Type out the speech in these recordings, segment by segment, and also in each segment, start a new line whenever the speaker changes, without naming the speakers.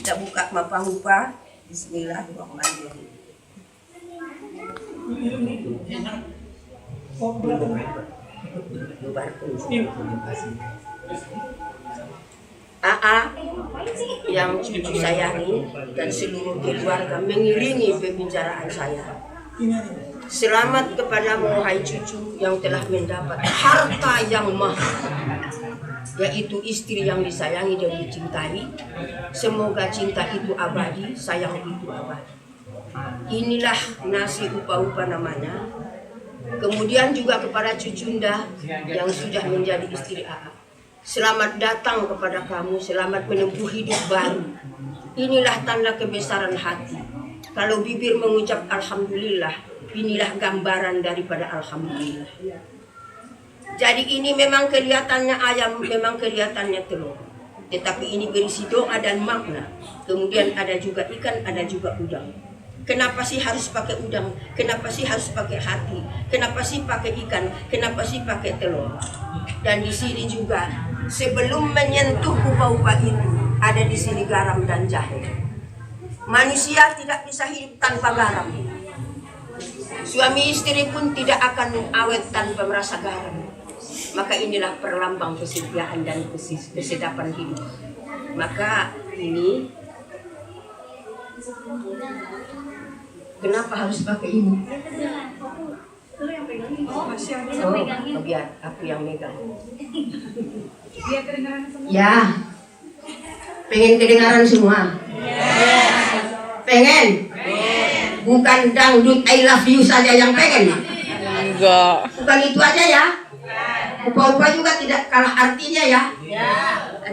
Kita buka mapa-mupa. Bismillahirrahmanirrahim. AA yang cucu sayangi dan seluruh keluarga mengiringi pembicaraan saya. Selamat kepadamu hai cucu yang telah mendapat harta yang mahal, yaitu istri yang disayangi dan dicintai. Semoga cinta itu abadi, sayang itu abadi. Inilah nasi upa-upa namanya. Kemudian juga kepada cucunda yang sudah menjadi istri AA. Selamat datang kepada kamu, selamat menempuh hidup baru. Inilah tanda kebesaran hati. Kalau bibir mengucap alhamdulillah, inilah gambaran daripada alhamdulillah. Jadi ini memang kelihatannya ayam, memang kelihatannya telur. Tetapi ini berisi doa dan makna. Kemudian ada juga ikan, ada juga udang. Kenapa sih harus pakai udang? Kenapa sih harus pakai hati? Kenapa sih pakai ikan? Kenapa sih pakai telur? Dan di sini juga sebelum menyentuh upa-upa itu ada di sini garam dan jahe. Manusia tidak bisa hidup tanpa garam. Suami istri pun tidak akan awet tanpa merasa garam. Maka inilah perlambang kesetiaan dan kesedapan hidup. Maka ini kenapa harus pakai ini? Oh, biar aku yang megang. Ya, pengen kedengaran semua. Pengen? Bukan dangdut I love you saja yang pengen.
Enggak.
Bukan itu aja ya. Upa-upa juga tidak kalah artinya ya.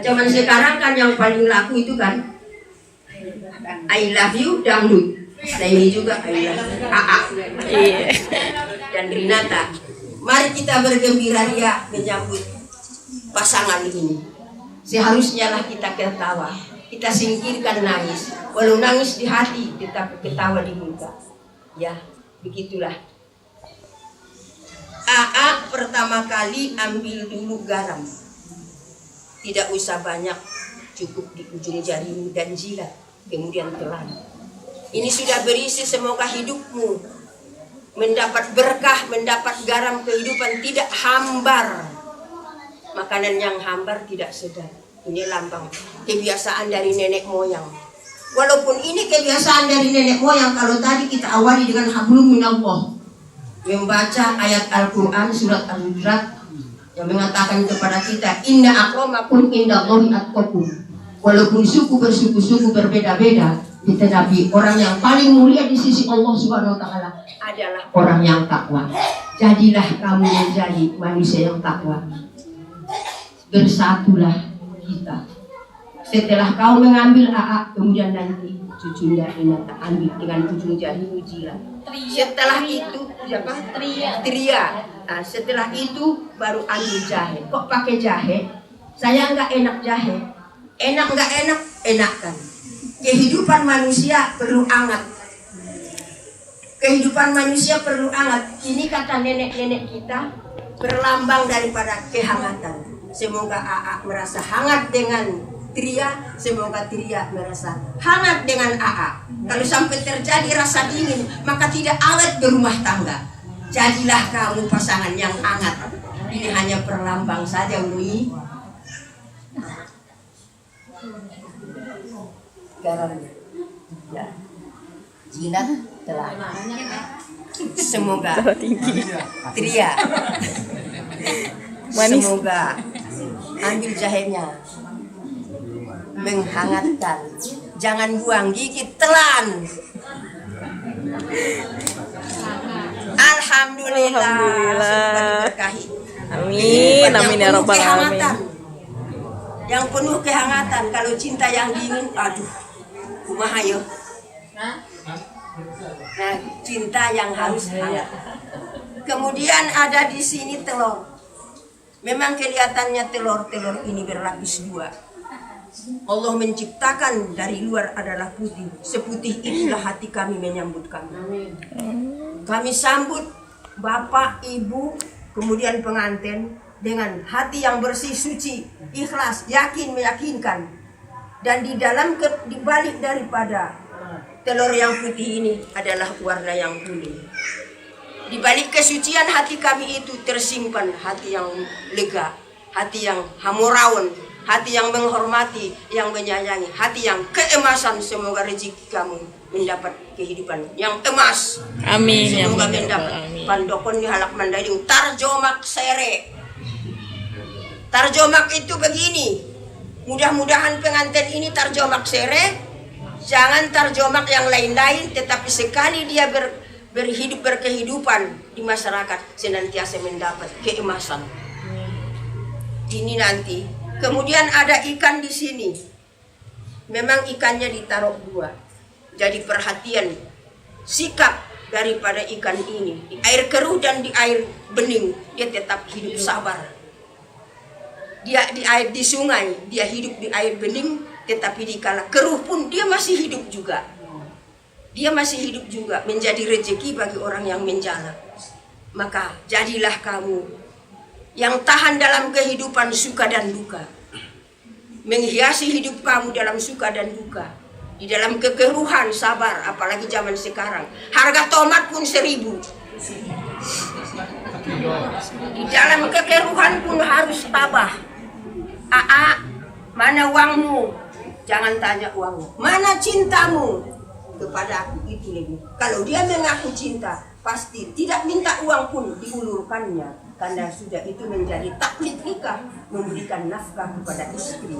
Zaman sekarang kan yang paling laku itu kan I love you dangdut. Nah ini juga I love you AA dan Rinata. Mari kita bergembira ria menyambut pasangan ini. Seharusnya lah kita ketawa, kita singkirkan nangis. Walau nangis di hati, tetapi ketawa di muka. Ya, begitulah. AA pertama kali ambil dulu garam. Tidak usah banyak, cukup di ujung jari dan jilat. Kemudian telan. Ini sudah berisi, semoga hidupmu mendapat berkah, mendapat garam kehidupan, tidak hambar. Makanan yang hambar tidak sedap. Ini lambang kebiasaan dari nenek moyang. Walaupun ini kebiasaan dari nenek moyang, kalau tadi kita awali dengan hablum minallah, membaca ayat Al-Quran surat Al-Hujurat yang mengatakan kepada kita inna akramakum indallahi atqakum. Walaupun suku bersuku-suku berbeda-beda, tetapi orang yang paling mulia di sisi Allah Subhanahu wa taala adalah orang yang takwa. Jadilah kamu menjadi manusia yang takwa. Bersatulah kita. Setelah kau mengambil AA, kemudian nanti cucunya Rinata ambil dengan ujung jari jilat. Setelah itu siapa? Tria. Nah, setelah itu baru ambil jahe. Kok pakai jahe? Saya nggak enak jahe. Enak nggak enak? Enakan. Kehidupan manusia perlu hangat. Kehidupan manusia perlu hangat. Ini kata nenek-nenek kita berlambang daripada kehangatan. Semoga AA merasa hangat dengan Tria, semoga Tria merasa hangat dengan AA. Kalau sampai terjadi rasa dingin, maka tidak awet berumah tangga. Jadilah kamu pasangan yang hangat. Ini hanya perlambang saja, Umi. Garamnya, ya. Jinak telah. Semoga Tria, semoga ambil jahenya, menghangatkan. Jangan buang, gigit telan. Alhamdulillah.
Amin, amin ya rabbal alamin.
Yang penuh kehangatan. Kalau cinta yang dingin, aduh, kumaha yo. Nah, cinta yang harus hangat. Kemudian ada di sini telur. Memang kelihatannya telur ini berlapis dua. Allah menciptakan dari luar adalah putih. Seputih inilah hati kami menyambut kami. Kami sambut bapak, ibu, kemudian pengantin dengan hati yang bersih, suci, ikhlas, yakin, meyakinkan. Dan di balik daripada telur yang putih ini adalah warna yang kuning. Di balik kesucian hati kami itu tersimpan hati yang lega, hati yang hamoraun, hati yang menghormati, yang menyayangi, hati yang keemasan. Semoga rezeki kamu mendapat kehidupan yang emas.
Amin.
Semoga
Amin.
mendapat
Amin.
pandokon di halak mandailing tarjomak sere. Tarjomak itu begini. Mudah-mudahan pengantin ini tarjomak sere. Jangan tarjomak yang lain-lain, tetapi sekali dia berkehidupan di masyarakat senantiasa mendapat keemasan. Ini nanti. Kemudian ada ikan di sini. Memang ikannya ditaruh 2. Jadi perhatian sikap daripada ikan ini di air keruh dan di air bening dia tetap hidup sabar. Dia di sungai dia hidup di air bening, tetapi di kala keruh pun dia masih hidup juga. Dia masih hidup juga, menjadi rezeki bagi orang yang menjala. Maka jadilah kamu yang tahan dalam kehidupan suka dan duka, menghiasi hidup kamu dalam suka dan duka. Di dalam kekeruhan sabar, apalagi zaman sekarang harga tomat pun 1.000. Di dalam kekeruhan pun harus tabah. Mana uangmu? Jangan tanya uangmu. Mana cintamu kepada aku? Itu lebih. Kalau dia mengaku cinta, pasti tidak minta uang pun diulurkannya, karena sudah itu menjadi taklid nikah, memberikan nafkah kepada istri.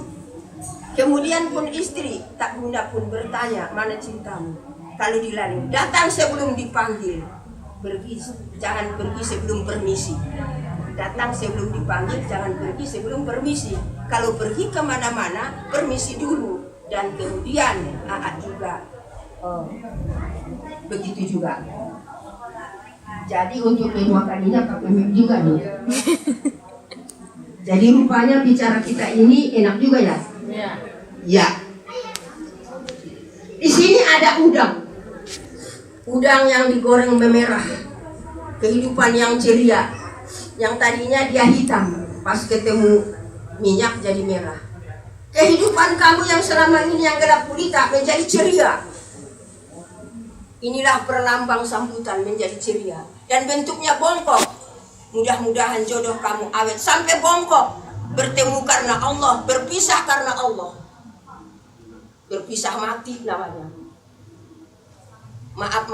Kemudian pun istri tak guna pun bertanya, mana cintamu? Kalau dilalui, datang sebelum dipanggil. Jangan pergi sebelum permisi. Datang sebelum dipanggil, jangan pergi sebelum permisi. Kalau pergi kemana-mana, permisi dulu. Dan kemudian juga begitu juga. Jadi untuk kedua kalinya pakai mic juga nih. Jadi rupanya bicara kita ini enak juga ya? Ya. Di sini ada udang. Udang yang digoreng memerah. Kehidupan yang ceria. Yang tadinya dia hitam, pas ketemu minyak jadi merah. Kehidupan kamu yang selama ini yang gelap gulita menjadi ceria. Inilah perlambang sambutan menjadi ceria. Dan bentuknya bongkok. Mudah-mudahan jodoh kamu awet sampai bongkok. Bertemu karena Allah, berpisah karena Allah. Berpisah mati namanya. Maaf,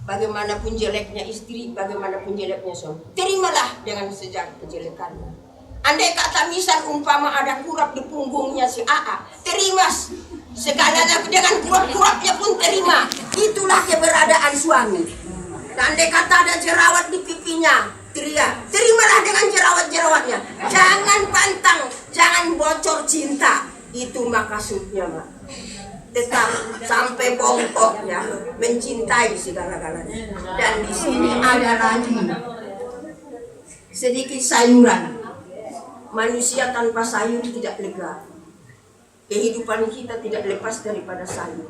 bagaimanapun jeleknya istri, bagaimanapun jeleknya suami, terimalah dengan sejak kejelekannya. Andai kata misal umpama ada kurap di punggungnya si AA, terima segalanya dengan kurap-kurapnya pun terima. Itulah keberadaan suami. Dan andai kata ada jerawat di pipinya, terimalah dengan jerawat-jerawatnya. Jangan pantang, jangan bocor cinta. Itu maksudnya, Mak. Tetap sampai bongkok ya, mencintai segala-galanya. Dan di sini ada lagi sedikit sayuran. Manusia tanpa sayur tidak lega. Kehidupan kita tidak lepas daripada sayur.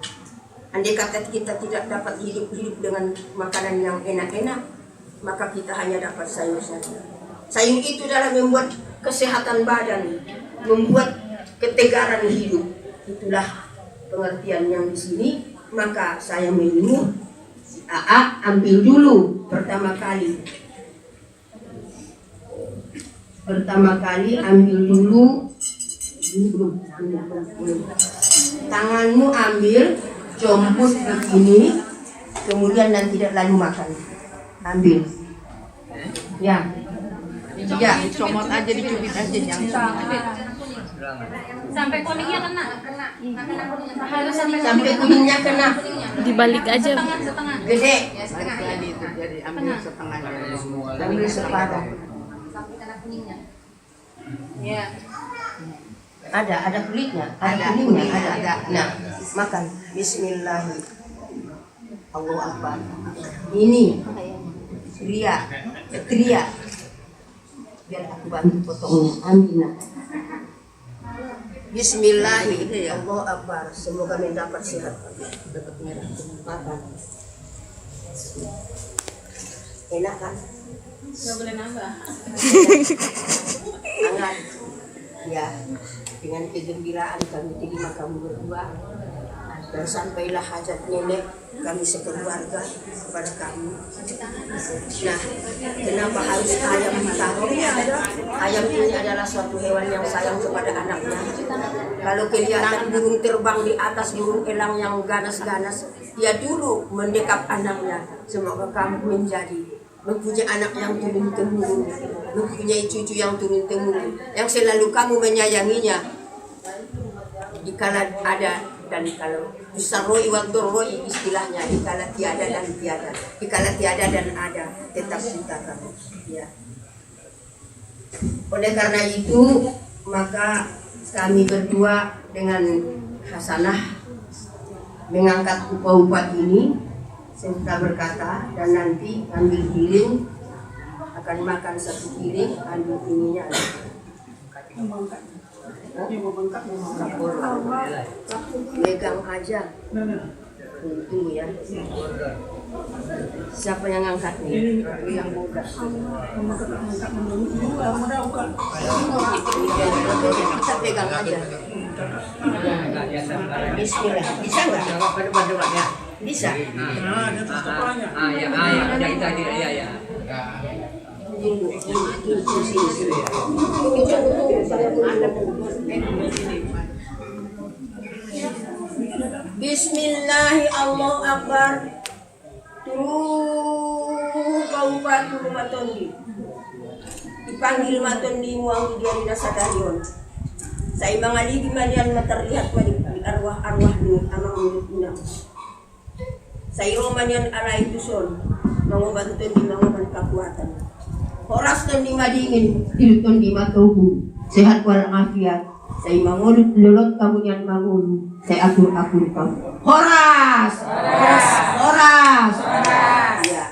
Andai kata kita tidak dapat hidup dengan makanan yang enak-enak, maka kita hanya dapat sayur saja. Sayur itu dalam membuat kesehatan badan, membuat ketegaran hidup. Itulah pengertian yang di sini. Maka saya menyuruh AA ambil dulu pertama kali ambil dulu. Ini belum. Tanganmu ambil, jomput begini, kemudian nanti tidak lalu makan. Ambil. Ya. Ya.
Comot aja, dicubit aja, jangan
sampai kuningnya kena. Harus
Sampai kuningnya kena.
dibalik aja.
setengah.
Gede.
Setengah.
Jadi ambil setengahnya.
Ambil sepadan.
Sampai kena kuningnya. Ya.
Ada kulitnya, ada kuningnya, ada. Nah, makan. Bismillahirrahmanirrahim. Allahu Akbar. Ini ria. Biar aku bantu potongnya. Aminah. Bismillahirrahmanirrahim. Allahu Akbar. Semoga mendapat sehat. Dapat merah. Makan. Enak kan?
Nggak boleh nambah.
Hangat. Ya, dengan kegembiraan kami terima kamu berdua. Dan sampailah hajat nenek kami sekeluarga kepada kami. Nah, kenapa harus ayam ditaruh? Ayam ini adalah suatu hewan yang sayang kepada anaknya. Kalau kelihatan burung terbang di atas burung elang yang ganas-ganas, dia dulu mendekap anaknya. Semoga kamu mempunyai anak yang turun-temurun, mempunyai cucu yang turun-temurun, yang selalu kamu menyayanginya. Dikala ada dan kalau usaroi wadoroi istilahnya, dikala tiada dan tiada, dikala tiada dan ada, tetap cinta kamu. Ya. Oleh karena itu maka kami berdua dengan Hasanah mengangkat upah-upah ini serta berkata, dan nanti ambil piring, akan makan satu piring, ambil ininya megang aja. Tunggu ya. Siapa yang angkat nih? Yang muda. Kita pegang aja. Bismillah. Bisa nggak? Bisa.
Ya.
Bismillahi Allahu Akbar. Turu matondi. Dipanggil matondi muang dia di sadarion. Saya mengaligi malian terlihat di arwah-arwah ni amang mulut. Saya romanian arai tuson. Mangoban di mangoban kekuatan. Horas ton di madingin, tilton di matuhu. Sehat walafiat. Saya mangulut lolot kamu yang mangulu. Saya akur kamu. Horas. Ya.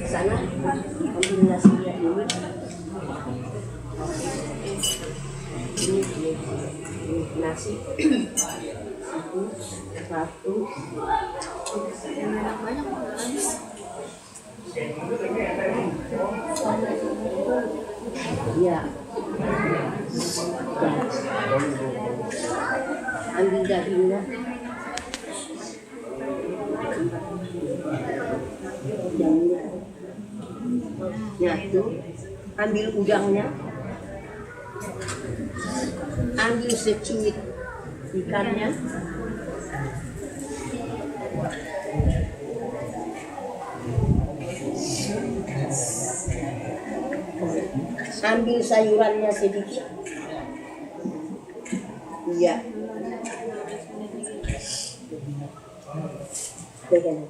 Sana ambil nasinya ini. Ini nasi. Satu. Ya. Ambil dagingnya. Ya tuh. Ambil udangnya. Ambil secuit ikannya. Ambil sayurannya sedikit. Iya. Pegang.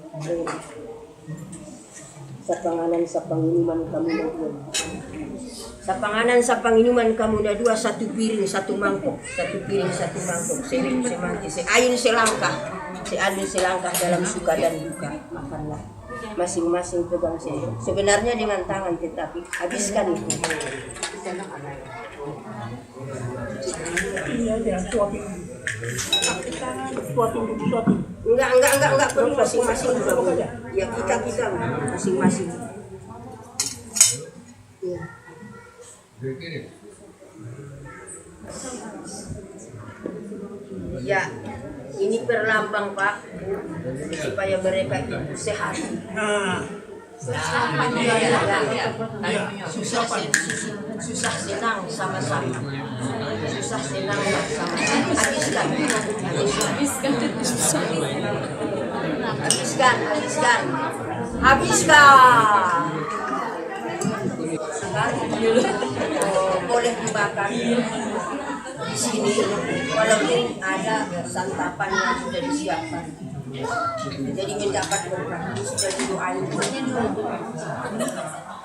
Sapanganan sapanginuman kamu na dua. Sapanganan sapanginuman kamu na dua, satu piring satu mangkok, satu piring satu mangkok. Selim semati, seayun selangkah, seayun selangkah dalam suka dan duka. Makanlah. Masing-masing pegang saya. Sebenarnya dengan tangan, tetapi habiskan itu. Enggak perlu, masing-masing juga. Ya kita masing-masing. Ya. Ya, ini perlambang Pak, supaya mereka itu sehat. Susah senang sama-sama. Habiskan. Boleh dibakar di sini, walaupun ada santapan yang sudah disiapkan. Jadi mendapat berkah, sudah didoain.